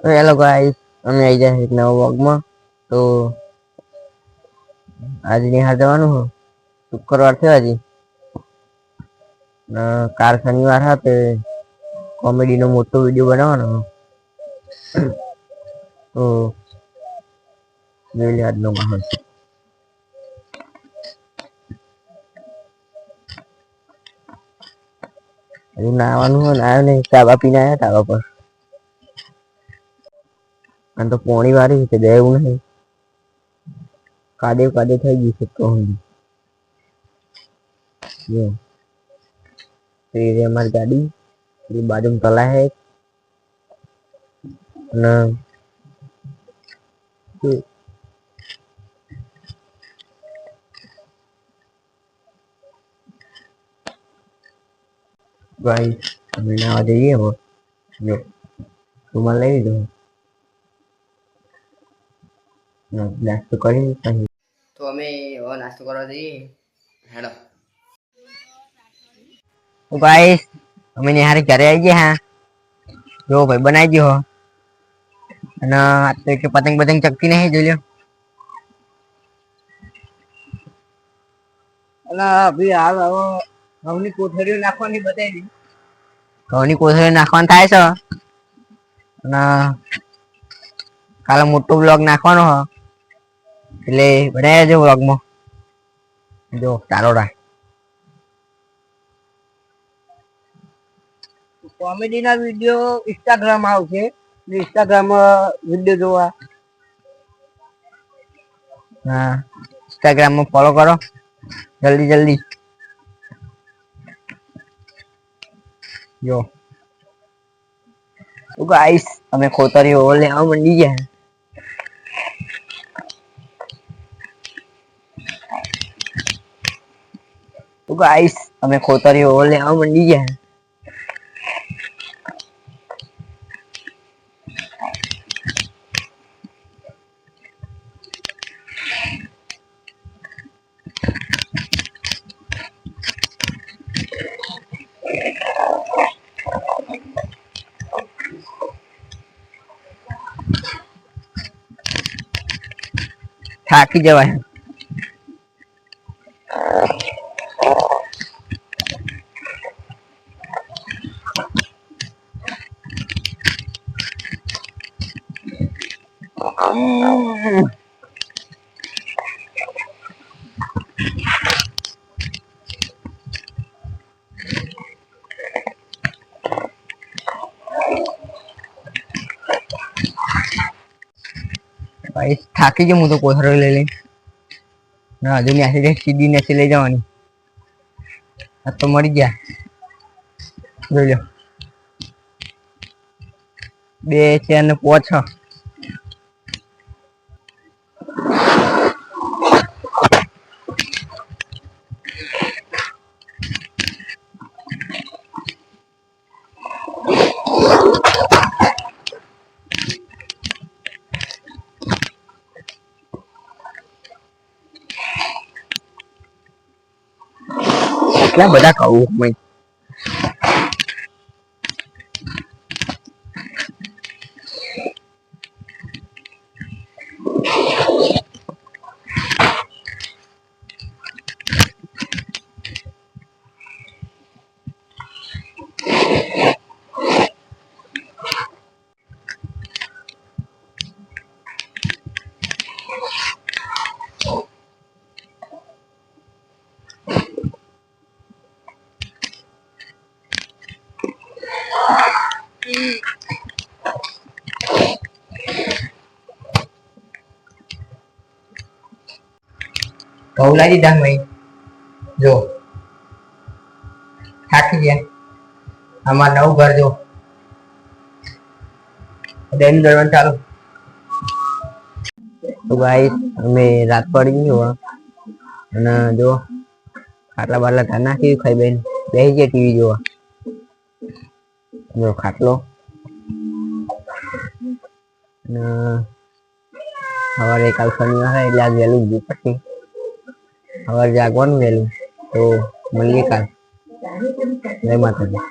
Hello guys, અમે આવી જાય એક નવા વ્લોગમાં. તો આજે નિહાર જવાનું હો, શુક્રવાર થયો આજે. કાલ શનિવાર હા તે કોમેડી નો મોટો વિડીયો બનાવવાનો. તો જોઈ લે આજનો માહોલ. હજુ નાવાનું હોય, નાયો નહીં, ચા બા પીને આયા ધાબા પર. અને તો પોણી વારી છે, દેવું નહીં. કાદેવ કાદેવ થઈ ગયું છે તો એ અમારી ગાડી, એ બાજુમાં તલા હે અને ગાઈસ અમે નાવા જઈએ હવે. જો રૂમાલ લઈ લીધો, નાસ્તો કરી તો અમે હવે નાસ્તો કરવા જઈએ. હેડો તો ગાઈસ અમે નિહારી ઘરે આવી ગયા. હા જો ભાઈ બનાવી ગયો અને આ તો પતંગ પતંગ ચકતી નહીં, જોઈ લો. અલા ભાઈ હાલ હવે ઘઉંની કોથળીઓ નાખવાની બતાવી. ઘઉંની કોથળીઓ નાખવાનું થાય છે અને કાલે મોટો બ્લોગ નાખવાનો હ, એટલે બનાવી દેજો બ્લોગમાં. જો ચાલો રાખ કોમેડી ના વિડીયો ઇન્સ્ટાગ્રામ આવશે, ઇન્સ્ટાગ્રામ વિડીયો જોવા. હા, ઇન્સ્ટાગ્રામ માં ફોલો કરો જલ્દી જલ્દી. જો ગાઈસ અમે ખોતરીઓ લેવા મંડી ગયા. તો ગાઈસ અમે ખોતરીઓ લેવા મંડી ગયા. થાકી જવાય. ભાઈ થાકી ગયો હું તો કોથળો લઈ લઈ. ના હજુ ને સીધી નથી લઈ જવાની. આ તો મરી ગયા, જોઈ લો. 2 4 ને 5 કેટલા બધા કહું. ઘઉં લાવી દીધા ભાઈ. જો થાકી ગયા. આમાં નવું ઘર જો દૈનિક દરવાન ચાલુ. તો ગાઈસ અમે રાત પડી ગયો અને જો ખાટલા બાટલા ધાર નાખી ખાઈ બેન બેસી ગયા ટીવી જોવા. જો ખાટલો અને સવારે કાલ શનિવાર એટલે આજ વહેલું જ પછી સવારે જાગવાનું વહેલું. તો મળીએ કાલ. જય માતાજી.